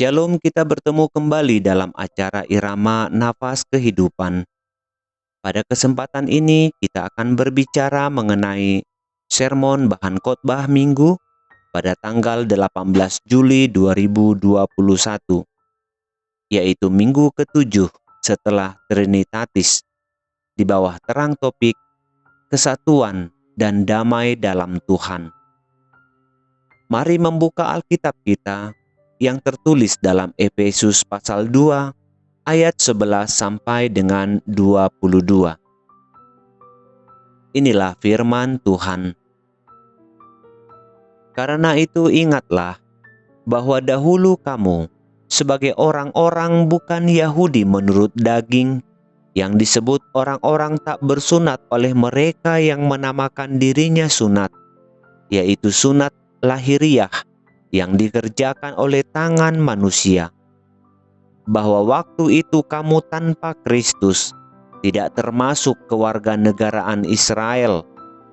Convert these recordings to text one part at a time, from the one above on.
Shalom, kita bertemu kembali dalam acara Irama Nafas Kehidupan. Pada kesempatan ini kita akan berbicara mengenai sermon bahan khotbah minggu pada tanggal 18 Juli 2021, yaitu minggu ke-7 setelah Trinitatis, di bawah terang topik Kesatuan dan Damai dalam Tuhan. Mari membuka Alkitab kita yang tertulis dalam Efesus pasal 2 ayat 11 sampai dengan 22. Inilah firman Tuhan. Karena itu ingatlah bahwa dahulu kamu sebagai orang-orang bukan Yahudi menurut daging, yang disebut orang-orang tak bersunat oleh mereka yang menamakan dirinya sunat, yaitu sunat lahiriah yang dikerjakan oleh tangan manusia. Bahwa waktu itu kamu tanpa Kristus, tidak termasuk kewarganegaraan Israel,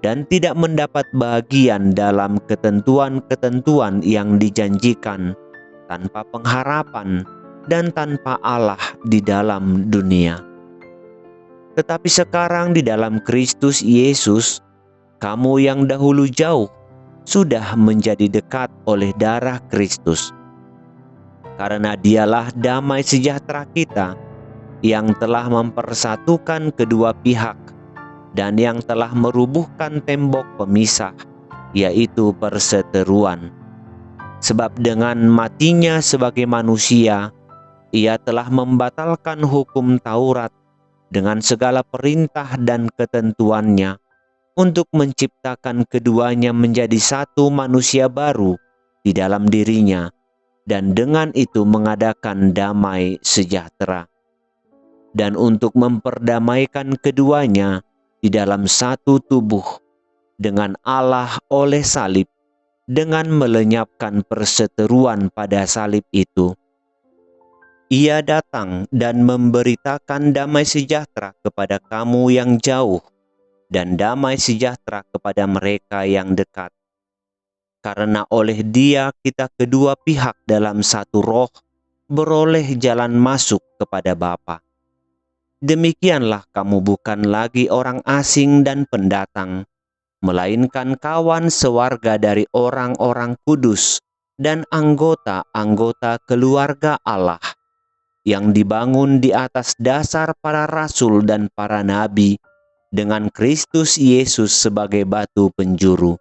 dan tidak mendapat bagian dalam ketentuan-ketentuan yang dijanjikan, tanpa pengharapan dan tanpa Allah di dalam dunia. Tetapi sekarang di dalam Kristus Yesus, kamu yang dahulu jauh sudah menjadi dekat oleh darah Kristus. Karena dialah damai sejahtera kita, yang telah mempersatukan kedua pihak dan yang telah merubuhkan tembok pemisah, yaitu perseteruan. Sebab dengan matinya sebagai manusia, ia telah membatalkan hukum Taurat dengan segala perintah dan ketentuannya, untuk menciptakan keduanya menjadi satu manusia baru di dalam dirinya, dan dengan itu mengadakan damai sejahtera. Dan untuk memperdamaikan keduanya di dalam satu tubuh dengan Allah oleh salib, dengan melenyapkan perseteruan pada salib itu. Ia datang dan memberitakan damai sejahtera kepada kamu yang jauh, dan damai sejahtera kepada mereka yang dekat. Karena oleh Dia kita kedua pihak dalam satu roh beroleh jalan masuk kepada Bapa. Demikianlah kamu bukan lagi orang asing dan pendatang, melainkan kawan sewarga dari orang-orang kudus dan anggota-anggota keluarga Allah, yang dibangun di atas dasar para rasul dan para nabi, dengan Kristus Yesus sebagai batu penjuru.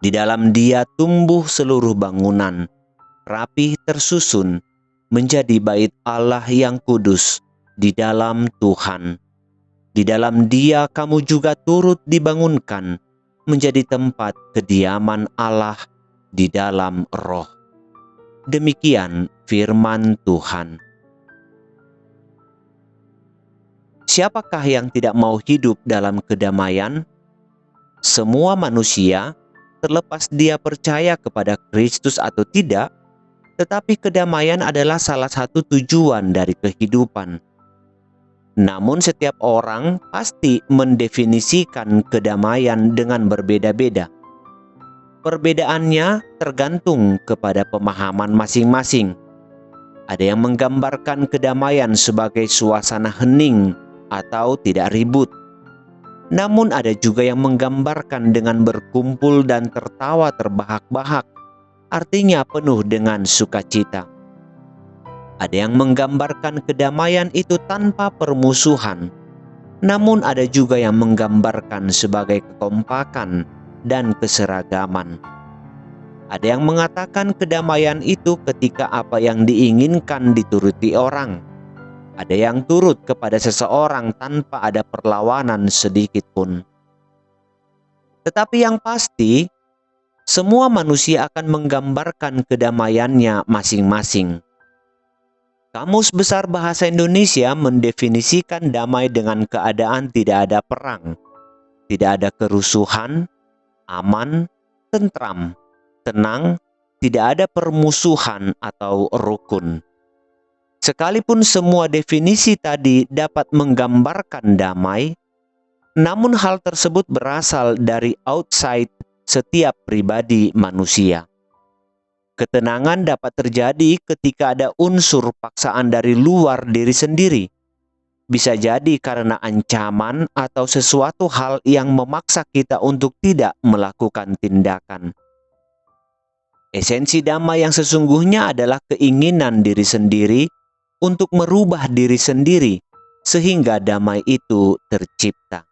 Di dalam Dia tumbuh seluruh bangunan, rapih tersusun, menjadi bait Allah yang kudus di dalam Tuhan. Di dalam Dia kamu juga turut dibangunkan menjadi tempat kediaman Allah di dalam Roh. Demikian firman Tuhan. Siapakah yang tidak mau hidup dalam kedamaian? Semua manusia, terlepas dia percaya kepada Kristus atau tidak, tetapi kedamaian adalah salah satu tujuan dari kehidupan. Namun setiap orang pasti mendefinisikan kedamaian dengan berbeda-beda. Perbedaannya tergantung kepada pemahaman masing-masing. Ada yang menggambarkan kedamaian sebagai suasana hening atau tidak ribut. Namun ada juga yang menggambarkan dengan berkumpul dan tertawa terbahak-bahak, artinya penuh dengan sukacita. Ada yang menggambarkan kedamaian itu tanpa permusuhan, namun ada juga yang menggambarkan sebagai kekompakan dan keseragaman. Ada yang mengatakan kedamaian itu ketika apa yang diinginkan dituruti orang. Ada yang turut kepada seseorang tanpa ada perlawanan sedikit pun. Tetapi yang pasti, semua manusia akan menggambarkan kedamaiannya masing-masing. Kamus Besar Bahasa Indonesia mendefinisikan damai dengan keadaan tidak ada perang, tidak ada kerusuhan, aman, tentram, tenang, tidak ada permusuhan atau rukun. Sekalipun semua definisi tadi dapat menggambarkan damai, namun hal tersebut berasal dari outside setiap pribadi manusia. Ketenangan dapat terjadi ketika ada unsur paksaan dari luar diri sendiri. Bisa jadi karena ancaman atau sesuatu hal yang memaksa kita untuk tidak melakukan tindakan. Esensi damai yang sesungguhnya adalah keinginan diri sendiri untuk merubah diri sendiri sehingga damai itu tercipta.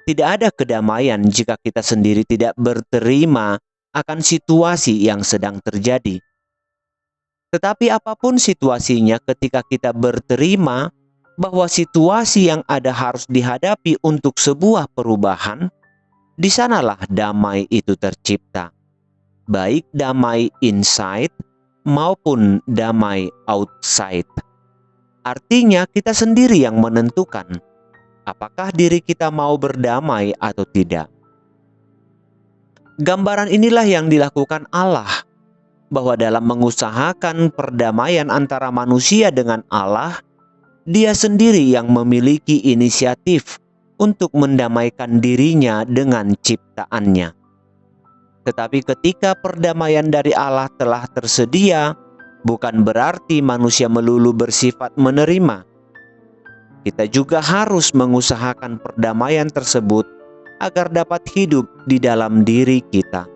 Tidak ada kedamaian jika kita sendiri tidak berterima akan situasi yang sedang terjadi. Tetapi apapun situasinya, ketika kita berterima bahwa situasi yang ada harus dihadapi untuk sebuah perubahan, di sanalah damai itu tercipta. Baik damai inside maupun damai outside. Artinya kita sendiri yang menentukan apakah diri kita mau berdamai atau tidak. Gambaran inilah yang dilakukan Allah, bahwa dalam mengusahakan perdamaian antara manusia dengan Allah, Dia sendiri yang memiliki inisiatif untuk mendamaikan dirinya dengan ciptaannya. Tetapi ketika perdamaian dari Allah telah tersedia, bukan berarti manusia melulu bersifat menerima. Kita juga harus mengusahakan perdamaian tersebut agar dapat hidup di dalam diri kita.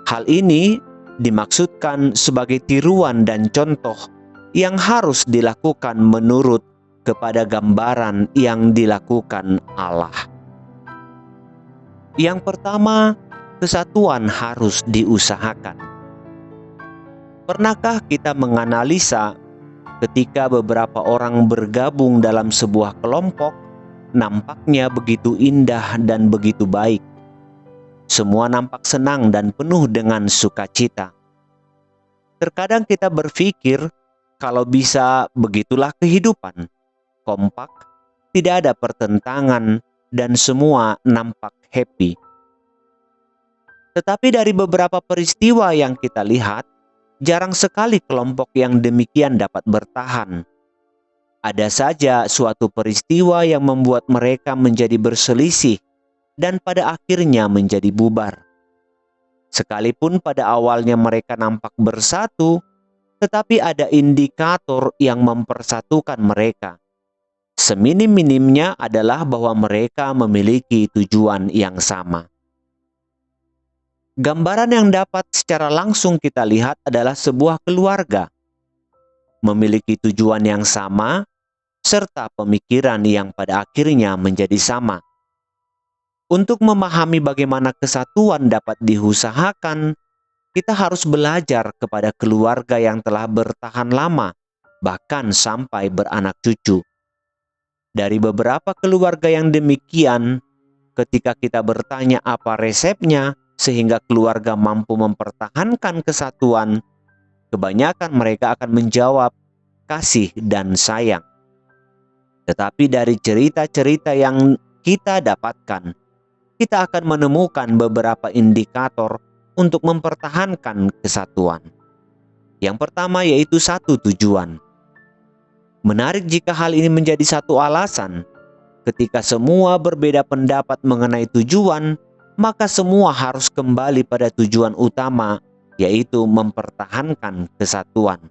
Hal ini dimaksudkan sebagai tiruan dan contoh yang harus dilakukan menurut kepada gambaran yang dilakukan Allah. Yang pertama, kesatuan harus diusahakan. Pernahkah kita menganalisa ketika beberapa orang bergabung dalam sebuah kelompok, nampaknya begitu indah dan begitu baik. Semua nampak senang dan penuh dengan sukacita. Terkadang kita berpikir, kalau bisa begitulah kehidupan. Kompak, tidak ada pertentangan, dan semua nampak happy. Tetapi dari beberapa peristiwa yang kita lihat, jarang sekali kelompok yang demikian dapat bertahan. Ada saja suatu peristiwa yang membuat mereka menjadi berselisih dan pada akhirnya menjadi bubar. Sekalipun pada awalnya mereka nampak bersatu, tetapi ada indikator yang mempersatukan mereka. Seminim-minimnya adalah bahwa mereka memiliki tujuan yang sama. Gambaran yang dapat secara langsung kita lihat adalah sebuah keluarga memiliki tujuan yang sama, serta pemikiran yang pada akhirnya menjadi sama. Untuk memahami bagaimana kesatuan dapat diusahakan, kita harus belajar kepada keluarga yang telah bertahan lama, bahkan sampai beranak cucu. Dari beberapa keluarga yang demikian, ketika kita bertanya apa resepnya sehingga keluarga mampu mempertahankan kesatuan, kebanyakan mereka akan menjawab kasih dan sayang. Tetapi dari cerita-cerita yang kita dapatkan, kita akan menemukan beberapa indikator untuk mempertahankan kesatuan. Yang pertama yaitu satu tujuan. Menarik jika hal ini menjadi satu alasan. Ketika semua berbeda pendapat mengenai tujuan, maka semua harus kembali pada tujuan utama, yaitu mempertahankan kesatuan.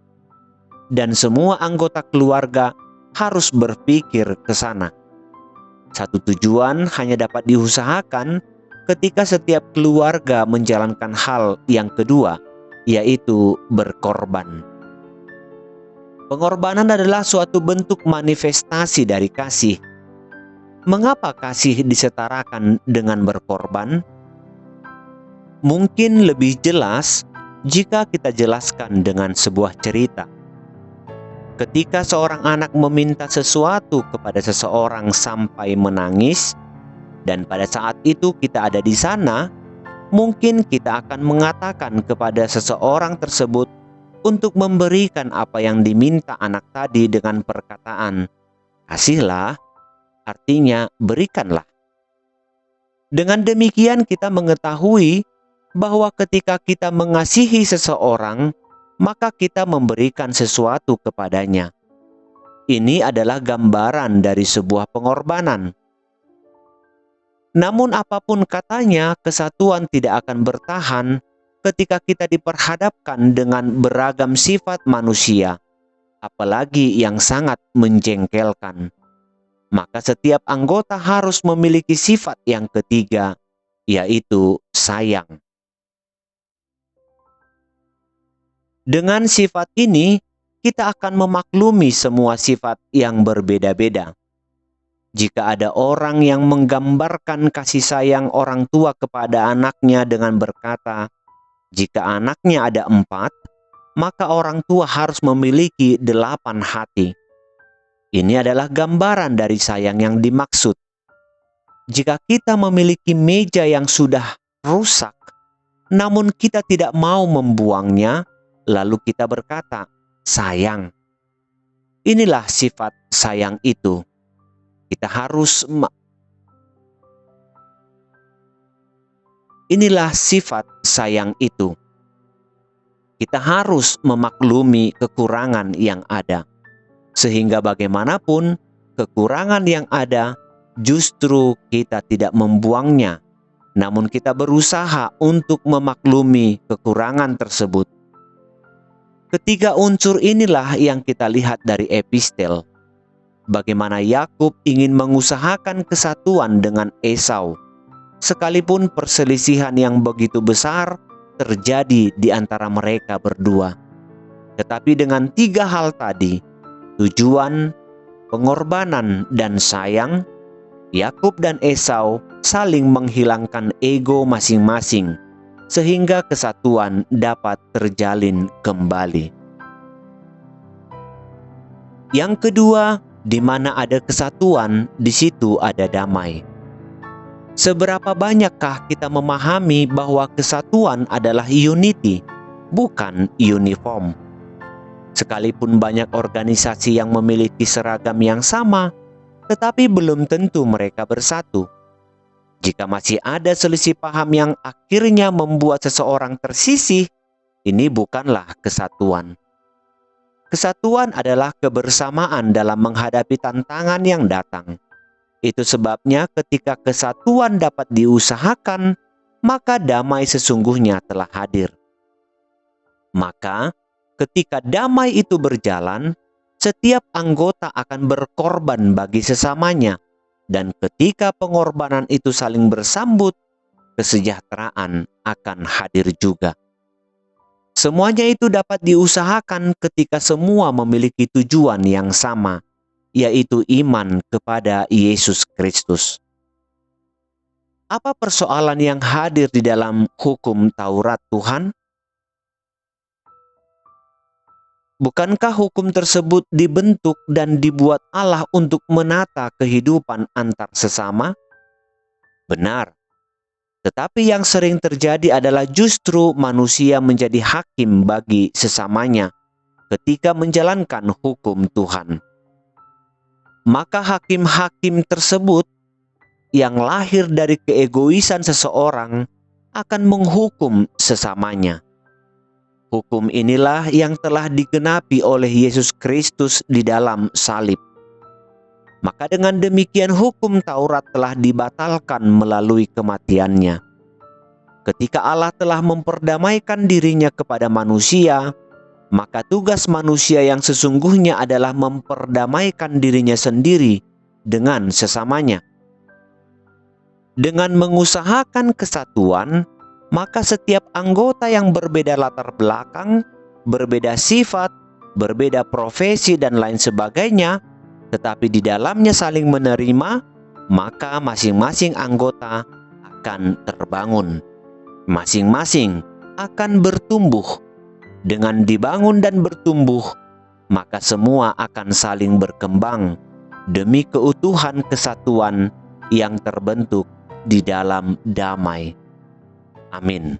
Dan semua anggota keluarga harus berpikir ke sana. Satu tujuan hanya dapat diusahakan ketika setiap keluarga menjalankan hal yang kedua, yaitu berkorban. Pengorbanan adalah suatu bentuk manifestasi dari kasih. Mengapa kasih disetarakan dengan berkorban? Mungkin lebih jelas jika kita jelaskan dengan sebuah cerita. Ketika seorang anak meminta sesuatu kepada seseorang sampai menangis, dan pada saat itu kita ada di sana, mungkin kita akan mengatakan kepada seseorang tersebut untuk memberikan apa yang diminta anak tadi dengan perkataan, "Kasihlah," artinya berikanlah. Dengan demikian kita mengetahui bahwa ketika kita mengasihi seseorang, maka kita memberikan sesuatu kepadanya. Ini adalah gambaran dari sebuah pengorbanan. Namun apapun katanya, kesatuan tidak akan bertahan ketika kita diperhadapkan dengan beragam sifat manusia, apalagi yang sangat menjengkelkan, maka setiap anggota harus memiliki sifat yang ketiga, yaitu sayang. Dengan sifat ini, kita akan memaklumi semua sifat yang berbeda-beda. Jika ada orang yang menggambarkan kasih sayang orang tua kepada anaknya dengan berkata, jika anaknya ada 4, maka orang tua harus memiliki 8 hati. Ini adalah gambaran dari sayang yang dimaksud. Jika kita memiliki meja yang sudah rusak, namun kita tidak mau membuangnya, lalu kita berkata, sayang. Inilah sifat sayang itu. Inilah sifat sayang itu. Kita harus memaklumi kekurangan yang ada. Sehingga bagaimanapun kekurangan yang ada, justru kita tidak membuangnya, namun kita berusaha untuk memaklumi kekurangan tersebut. Ketiga unsur inilah yang kita lihat dari epistel. Bagaimana Yakub ingin mengusahakan kesatuan dengan Esau, sekalipun perselisihan yang begitu besar terjadi di antara mereka berdua. Tetapi dengan 3 hal tadi, tujuan, pengorbanan, dan sayang, Yakub dan Esau saling menghilangkan ego masing-masing, sehingga kesatuan dapat terjalin kembali. Yang kedua, di mana ada kesatuan, di situ ada damai. Seberapa banyakkah kita memahami bahwa kesatuan adalah unity, bukan uniform? Sekalipun banyak organisasi yang memiliki seragam yang sama, tetapi belum tentu mereka bersatu. Jika masih ada selisih paham yang akhirnya membuat seseorang tersisih, ini bukanlah kesatuan. Kesatuan adalah kebersamaan dalam menghadapi tantangan yang datang. Itu sebabnya ketika kesatuan dapat diusahakan, maka damai sesungguhnya telah hadir. Maka, ketika damai itu berjalan, setiap anggota akan berkorban bagi sesamanya. Dan ketika pengorbanan itu saling bersambut, kesejahteraan akan hadir juga. Semuanya itu dapat diusahakan ketika semua memiliki tujuan yang sama, yaitu iman kepada Yesus Kristus. Apa persoalan yang hadir di dalam hukum Taurat Tuhan? Bukankah hukum tersebut dibentuk dan dibuat Allah untuk menata kehidupan antar sesama? Benar. Tetapi yang sering terjadi adalah justru manusia menjadi hakim bagi sesamanya ketika menjalankan hukum Tuhan. Maka hakim-hakim tersebut yang lahir dari keegoisan seseorang akan menghukum sesamanya. Hukum inilah yang telah digenapi oleh Yesus Kristus di dalam salib. Maka dengan demikian hukum Taurat telah dibatalkan melalui kematiannya. Ketika Allah telah memperdamaikan dirinya kepada manusia, maka tugas manusia yang sesungguhnya adalah memperdamaikan dirinya sendiri dengan sesamanya. Dengan mengusahakan kesatuan, maka setiap anggota yang berbeda latar belakang, berbeda sifat, berbeda profesi dan lain sebagainya, tetapi di dalamnya saling menerima, maka masing-masing anggota akan terbangun. Masing-masing akan bertumbuh. Dengan dibangun dan bertumbuh, maka semua akan saling berkembang demi keutuhan kesatuan yang terbentuk di dalam damai. Amin.